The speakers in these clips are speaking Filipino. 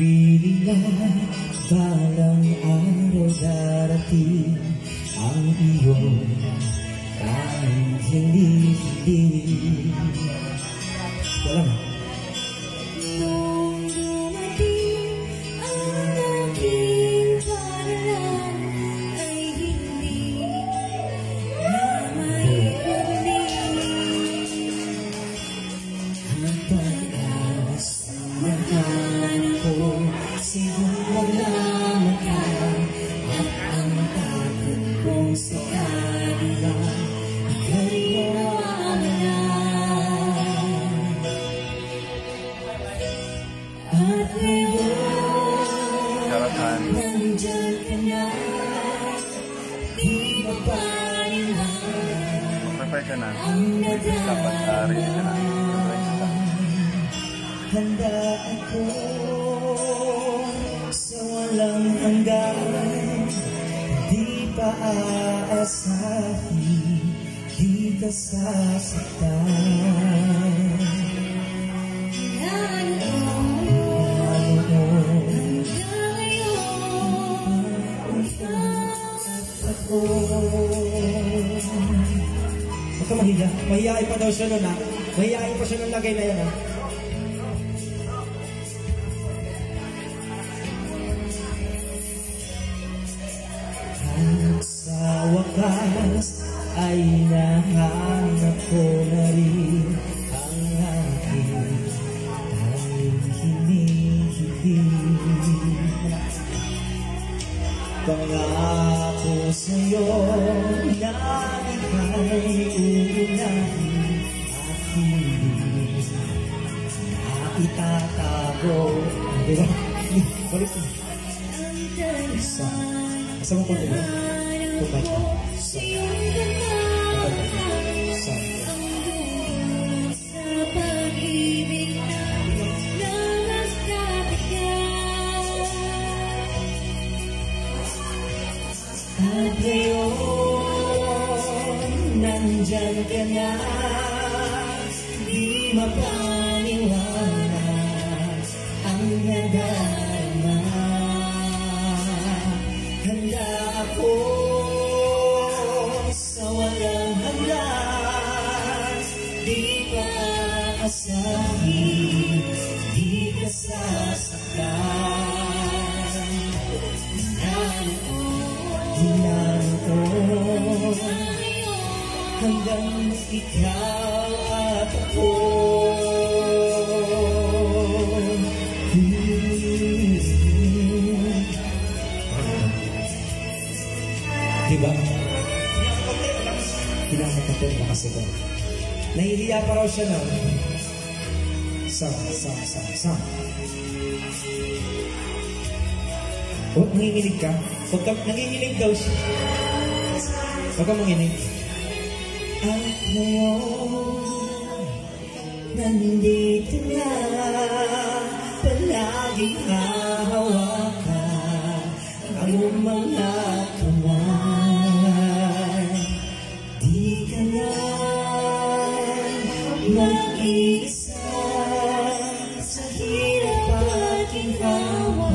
pag-ibig na balang araw darating ang iyong tanging hiling. Wala na. Nung dumating ang aking paralan ay hindi na maibalik. Ang pag-alas ang nahanap ko siyang wala mata at ang takot kong sakali lang ika'y mawawala. At ngayon, nandyan ka na, di ba paniwala Prepare ka na. ang Dapat rin ka na. handa ako sa walang hanggan, di pa aasahin, di ka sasaktan. Huwag ka mahiya. Mahiyain pa daw siya nun, ha? Mahiyain pa siya nung lagay na yan, ha? Sa wakas ay nahanap ko na rin ang aking tanging hinihiling. Pangako sa'yo na ika'y uunahin at hindi na itatago. Diba? Balik mo. Asa mo kung diba? Kumay ka. At ngayon, nandyan ka na, di mapaniwala ang nadarama. Handa ako sa walang hanggan, di pa aasahin, di ka sasaktan. Hinaroon hanggang ikaw at ako. Diba? Pinakatatod na kasi ba? Nahihiya pa raw siya na. Sam. Oh, nanginginig ka? Huwag ka, nanginginig daw siya. Huwag ka manginig. At ngayon, nandito na, palaging hahawakan ang iyong mga kamay. Di ka na mag-iisa sa hirap at ginhawa.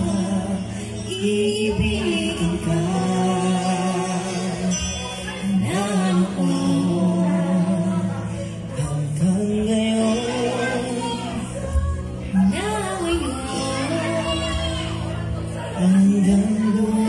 Iibigin ka na noon hanggang ngayon, hanggang dulo.